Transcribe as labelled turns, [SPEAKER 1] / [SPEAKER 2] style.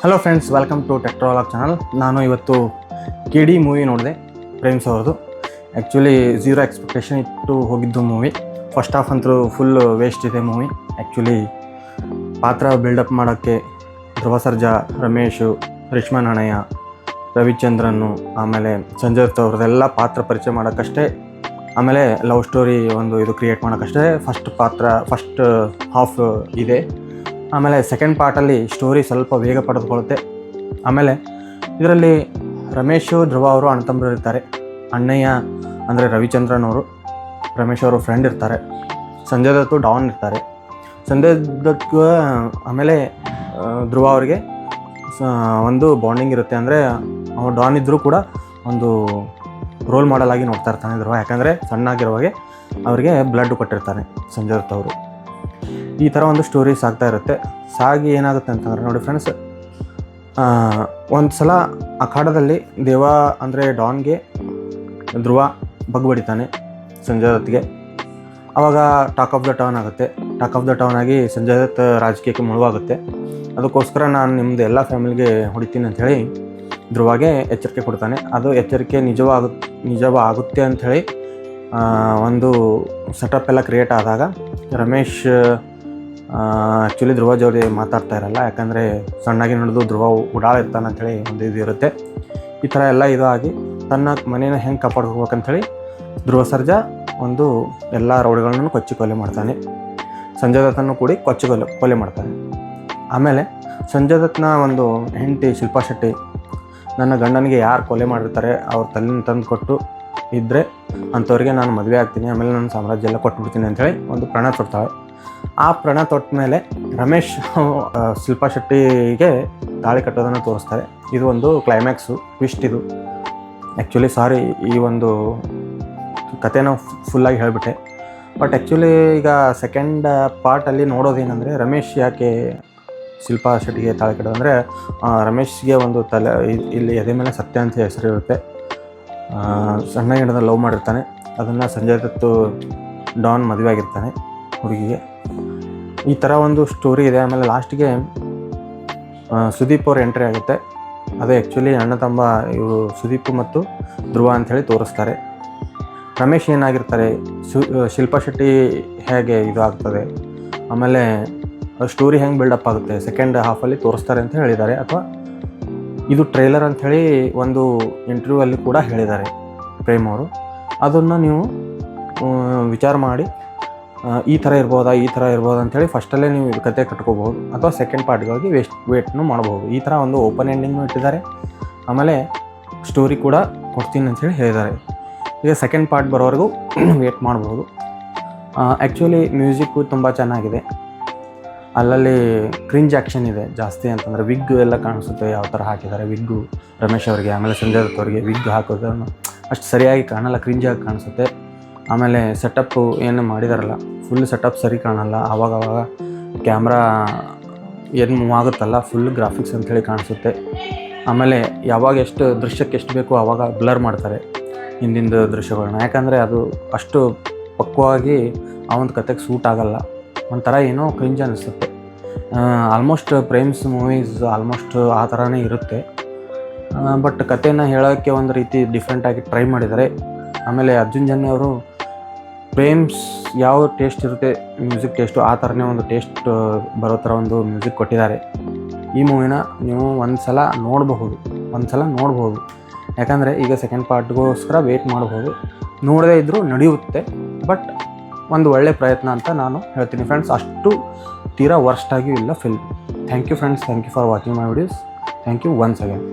[SPEAKER 1] Hello friends, welcome to ಟೆಕ್ಟ್ರಾಲಾಗ್ channel. ನಾನು ಇವತ್ತು KD ಮೂವಿ ನೋಡಿದೆ, ಪ್ರೇಮ್ಸ್ ಅವ್ರದ್ದು. ಆ್ಯಕ್ಚುಲಿ ಝೀರೋ ಎಕ್ಸ್ಪೆಕ್ಟೇಷನ್ ಇಟ್ಟು ಹೋಗಿದ್ದು ಮೂವಿ. ಫಸ್ಟ್ ಹಾಫ್ ಅಂತೂ ಫುಲ್ ವೇಸ್ಟ್ ಇದೆ ಮೂವಿ. ಆ್ಯಕ್ಚುಲಿ ಪಾತ್ರ ಬಿಲ್ಡಪ್ ಮಾಡೋಕ್ಕೆ ಧ್ರುವ ಸರ್ಜಾ, ರಮೇಶು, ರಿಷ್ಮನ್ ಹಣಯ್ಯ, ರವಿಚಂದ್ರನ್ನು, ಆಮೇಲೆ ಸಂಜಯ್ ದತ್ ಅವ್ರದ್ದೆಲ್ಲ ಪಾತ್ರ ಪರಿಚಯ ಮಾಡೋಕ್ಕಷ್ಟೇ, ಆಮೇಲೆ ಲವ್ ಸ್ಟೋರಿ ಒಂದು ಇದು ಕ್ರಿಯೇಟ್ ಮಾಡೋಕ್ಕಷ್ಟೇ ಫಸ್ಟ್ ಹಾಫ್ ಇದೆ. ಆಮೇಲೆ ಸೆಕೆಂಡ್ ಪಾರ್ಟಲ್ಲಿ ಸ್ಟೋರಿ ಸ್ವಲ್ಪ ವೇಗ ಪಡೆದುಕೊಳ್ಳುತ್ತೆ. ಆಮೇಲೆ ಇದರಲ್ಲಿ ರಮೇಶು, ಧ್ರುವ ಅವರು ಅಣ್ಣತಮ್ಮರು ಇರ್ತಾರೆ. ಅಣ್ಣಯ್ಯ ಅಂದರೆ ರವಿಚಂದ್ರನ್ ಅವರು, ರಮೇಶ್ ಅವರು ಫ್ರೆಂಡ್ ಇರ್ತಾರೆ. ಸಂಜಯ್ ದತ್ತು ಡಾನ್ ಇರ್ತಾರೆ. ಸಂಜಯ್ ದತ್ಗೂ ಆಮೇಲೆ ಧ್ರುವ ಅವರಿಗೆ ಒಂದು ಬಾಂಡಿಂಗ್ ಇರುತ್ತೆ. ಅಂದರೆ ಅವ್ರು ಡಾನ್ ಇದ್ದರೂ ಕೂಡ ಒಂದು ರೋಲ್ ಮಾಡೆಲ್ ಆಗಿ ನೋಡ್ತಾ ಇರ್ತಾನೆ ಧ್ರುವ. ಯಾಕಂದರೆ ಸಣ್ಣಾಗಿರುವಾಗೆ ಅವರಿಗೆ ಬ್ಲಡ್ ಕೊಟ್ಟಿರ್ತಾನೆ ಸಂಜಯ್ ದತ್ ಅವರು. ಈ ಥರ ಒಂದು ಸ್ಟೋರಿ ಸಾಗ್ತಾ ಇರುತ್ತೆ. ಸಾಗಿ ಏನಾಗುತ್ತೆ ಅಂತಂದರೆ ನೋಡಿ ಫ್ರೆಂಡ್ಸ್, ಒಂದು ಸಲ ಅಖಾಡದಲ್ಲಿ ದೇವ ಅಂದರೆ ಡಾನ್ಗೆ ಧ್ರುವ ಬಗ್ಬಡಿತಾನೆ ಸಂಜಯ್ ದತ್ಗೆ. ಆವಾಗ ಟಾಕ್ ಆಫ್ ದ ಟೌನ್ ಆಗುತ್ತೆ. ಟಾಕ್ ಆಫ್ ದ ಟೌನ್ ಆಗಿ ಸಂಜಯ್ ದತ್ ರಾಜಕೀಯಕ್ಕೆ ಮುಳುವಾಗುತ್ತೆ. ಅದಕ್ಕೋಸ್ಕರ ನಾನು ನಿಮ್ಮದು ಎಲ್ಲ ಫ್ಯಾಮಿಲಿಗೆ ಹೊಡಿತೀನಿ ಅಂಥೇಳಿ ಧ್ರುವಾಗೆ ಎಚ್ಚರಿಕೆ ಕೊಡ್ತಾನೆ. ಅದು ಎಚ್ಚರಿಕೆ ನಿಜವಾಗುತ್ತೆ ಅಂಥೇಳಿ ಒಂದು ಸೆಟಪ್ ಎಲ್ಲ ಕ್ರಿಯೇಟ್ ಆದಾಗ ರಮೇಶ್ ಆ್ಯಕ್ಚುಲಿ ಧ್ರುವ ಜೋಡಿ ಮಾತಾಡ್ತಾ ಇರಲ್ಲ. ಯಾಕಂದರೆ ಸಣ್ಣಾಗಿ ನಡೆದು ಧ್ರುವ ಓಡಾಡಿರ್ತಾನೆ ಅಂಥೇಳಿ ಒಂದು ಇದು ಇರುತ್ತೆ. ಈ ಥರ ಎಲ್ಲ ಇದು ಆಗಿ ತನ್ನ ಮನೇನ ಹೆಂಗೆ ಕಾಪಾಡ್ಕೋಬೇಕಂಥೇಳಿ ಧ್ರುವ ಸರ್ಜಾ ಒಂದು ಎಲ್ಲ ರೌಡಿಗಳನ್ನು ಕೊಚ್ಚಿ ಕೊಲೆ ಮಾಡ್ತಾನೆ. ಸಂಜಯ್ ದತ್ತನ್ನು ಕೂಡಿ ಕೊಲೆ ಮಾಡ್ತಾನೆ. ಆಮೇಲೆ ಸಂಜಯ್ ದತ್ನ ಒಂದು ಹೆಂಡತಿ ಶಿಲ್ಪಾ ಶೆಟ್ಟಿ, ನನ್ನ ಗಂಡನಿಗೆ ಯಾರು ಕೊಲೆ ಮಾಡಿರ್ತಾರೆ ಅವ್ರ ತಲೆನ ತಂದು ಕೊಟ್ಟು ಇದ್ದರೆ ಅಂಥವ್ರಿಗೆ ನಾನು ಮದುವೆ ಆಗ್ತೀನಿ, ಆಮೇಲೆ ನನ್ನ ಸಾಮ್ರಾಜ್ಯ ಎಲ್ಲ ಕೊಟ್ಬಿಡ್ತೀನಿ ಅಂಥೇಳಿ ಒಂದು ಪ್ರಣ ತೊಡ್ತಾಳೆ. ಆ ಪ್ರಣ ತೊಟ್ಟ ಮೇಲೆ ರಮೇಶ್ ಶಿಲ್ಪಾ ಶೆಟ್ಟಿಗೆ ತಾಳಿ ಕಟ್ಟೋದನ್ನು ತೋರಿಸ್ತಾರೆ. ಇದು ಒಂದು ಕ್ಲೈಮ್ಯಾಕ್ಸು ಟ್ವಿಸ್ಟ್ ಇದು. ಆ್ಯಕ್ಚುಲಿ ಸಾರಿ, ಈ ಒಂದು ಕಥೆನ ಫುಲ್ಲಾಗಿ ಹೇಳಿಬಿಟ್ಟೆ. ಬಟ್ ಆ್ಯಕ್ಚುಲಿ ಈಗ ಸೆಕೆಂಡ್ ಪಾರ್ಟಲ್ಲಿ ನೋಡೋದೇನೆಂದರೆ, ರಮೇಶ್ ಯಾಕೆ ಶಿಲ್ಪಾ ಶೆಟ್ಟಿಗೆ ತಾಳಿ ಕಟ್ಟೋದಂದರೆ, ರಮೇಶ್ಗೆ ಒಂದು ಇಲ್ಲಿ ಎದೆ ಮೇಲೆ ಸತ್ಯ ಅಂತ ಹೆಸರಿರುತ್ತೆ. ಸಣ್ಣ ಗಿಡದ ಲವ್ ಮಾಡಿರ್ತಾನೆ. ಅದನ್ನು ಸಂಜಯ್ ದತ್ತು ಡಾನ್ ಮದುವೆ ಆಗಿರ್ತಾನೆ ಹುಡುಗಿಗೆ. ಈ ಥರ ಒಂದು ಸ್ಟೋರಿ ಇದೆ. ಆಮೇಲೆ ಲಾಸ್ಟಿಗೆ ಸುದೀಪ್ ಅವ್ರ ಎಂಟ್ರಿ ಆಗುತ್ತೆ. ಅದು ಆ್ಯಕ್ಚುಲಿ ಅಣ್ಣ ತಮ್ಮ ಇವರು ಸುದೀಪ್ ಮತ್ತು ಧ್ರುವ ಅಂಥೇಳಿ ತೋರಿಸ್ತಾರೆ. ರಮೇಶ್ ಏನಾಗಿರ್ತಾರೆ, ಶಿಲ್ಪಾ ಶೆಟ್ಟಿ ಹೇಗೆ ಇದು ಆಗ್ತದೆ, ಆಮೇಲೆ ಸ್ಟೋರಿ ಹೆಂಗೆ ಬಿಲ್ಡಪ್ ಆಗುತ್ತೆ ಸೆಕೆಂಡ್ ಹಾಫಲ್ಲಿ ತೋರಿಸ್ತಾರೆ ಅಂತ ಹೇಳಿದ್ದಾರೆ. ಅಥವಾ ಇದು ಟ್ರೈಲರ್ ಅಂಥೇಳಿ ಒಂದು ಇಂಟರ್ವ್ಯೂ ಅಲ್ಲಿ ಕೂಡ ಹೇಳಿದ್ದಾರೆ ಪ್ರೇಮ್ ಅವರು. ಅದನ್ನು ನೀವು ವಿಚಾರ ಮಾಡಿ ಈ ಥರ ಇರ್ಬೋದಾ ಅಂಥೇಳಿ ಫಸ್ಟಲ್ಲೇ ನೀವು ಕತೆ ಕಟ್ಕೋಬೋದು. ಅಥವಾ ಸೆಕೆಂಡ್ ಪಾರ್ಟ್ಗಾಗಿ ವೇಟ್ನು ಮಾಡ್ಬೋದು. ಈ ಥರ ಒಂದು ಓಪನ್ ಎಂಡಿಂಗ್ನು ಇಟ್ಟಿದ್ದಾರೆ. ಆಮೇಲೆ ಸ್ಟೋರಿ ಕೂಡ ಕೊಡ್ತೀನಿ ಅಂಥೇಳಿ ಹೇಳಿದ್ದಾರೆ. ಈಗ ಸೆಕೆಂಡ್ ಪಾರ್ಟ್ ಬರೋವರೆಗೂ ವೇಟ್ ಮಾಡ್ಬೋದು. ಆ್ಯಕ್ಚುಲಿ ಮ್ಯೂಸಿಕ್ಕು ತುಂಬ ಚೆನ್ನಾಗಿದೆ. ಅಲ್ಲಲ್ಲಿ ಕ್ರಿಂಜ್ ಆ್ಯಕ್ಷನ್ ಇದೆ ಜಾಸ್ತಿ. ಅಂತಂದರೆ ವಿಗ್ ಎಲ್ಲ ಕಾಣಿಸುತ್ತೆ, ಯಾವ ಥರ ಹಾಕಿದ್ದಾರೆ ವಿಗ್ಗು ರಮೇಶ್ ಅವರಿಗೆ. ಆಮೇಲೆ ಸಂಜಯ್ ದತ್ ಅವರಿಗೆ ವಿಗ್ ಹಾಕೋದನ್ನು ಅಷ್ಟು ಸರಿಯಾಗಿ ಕಾಣಲ್ಲ, ಕ್ರಿಂಜಾಗಿ ಕಾಣಿಸುತ್ತೆ. ಆಮೇಲೆ ಸೆಟಪ್ಪು ಏನು ಮಾಡಿದಾರಲ್ಲ, ಫುಲ್ ಸೆಟಪ್ ಸರಿ ಕಾಣಲ್ಲ. ಆವಾಗವಾಗ ಕ್ಯಾಮ್ರಾ ಏನು ಮೂವ್ ಆಗುತ್ತಲ್ಲ, ಫುಲ್ ಗ್ರಾಫಿಕ್ಸ್ ಅಂಥೇಳಿ ಕಾಣಿಸುತ್ತೆ. ಆಮೇಲೆ ಯಾವಾಗ ದೃಶ್ಯಕ್ಕೆ ಎಷ್ಟು ಬೇಕೋ ಆವಾಗ ಬ್ಲರ್ ಮಾಡ್ತಾರೆ ಹಿಂದಿನ ದೃಶ್ಯಗಳನ್ನ. ಯಾಕಂದರೆ ಅದು ಅಷ್ಟು ಪಕ್ವವಾಗಿ ಆ ಒಂದು ಕತೆಗೆ ಸೂಟ್ ಆಗಲ್ಲ. ಒಂಥರ ಏನೋ ಕ್ರಿಂಜ್ ಅನಿಸುತ್ತೆ. ಆಲ್ಮೋಸ್ಟ್ ಪ್ರೇಮ್ಸ್ ಮೂವೀಸ್ ಆಲ್ಮೋಸ್ಟ್ ಆ ಥರನೇ ಇರುತ್ತೆ. ಬಟ್ ಕಥೆನ ಹೇಳೋಕ್ಕೆ ಒಂದು ರೀತಿ ಡಿಫ್ರೆಂಟಾಗಿ ಟ್ರೈ ಮಾಡಿದ್ದಾರೆ. ಆಮೇಲೆ ಅರ್ಜುನ್ ಜನ್ಯ ಅವರು ಪ್ರೇಮ್ಸ್ ಯಾವ ಟೇಸ್ಟ್ ಇರುತ್ತೆ, ಮ್ಯೂಸಿಕ್ ಟೇಸ್ಟು, ಆ ಥರನೇ ಒಂದು ಟೇಸ್ಟ್ ಬರೋ ಥರ ಒಂದು ಮ್ಯೂಸಿಕ್ ಕೊಟ್ಟಿದ್ದಾರೆ. ಈ ಮೂವಿನ ನೀವು ಒಂದು ಸಲ ನೋಡ್ಬೋದು. ಯಾಕಂದರೆ ಈಗ ಸೆಕೆಂಡ್ ಪಾರ್ಟ್ಗೋಸ್ಕರ ವೇಟ್ ಮಾಡ್ಬೋದು. ನೋಡದೇ ಇದ್ದರೂ ನಡೆಯುತ್ತೆ. ಬಟ್ ಒಂದು ಒಳ್ಳೆಯ ಪ್ರಯತ್ನ ಅಂತ ನಾನು ಹೇಳ್ತೀನಿ ಫ್ರೆಂಡ್ಸ್. ಅಷ್ಟು ತೀರಾ ವರ್ಸ್ಟ್ ಆಗಿಯೂ ಇಲ್ಲ film. Thank you friends, thank you for watching my videos. Thank you once again.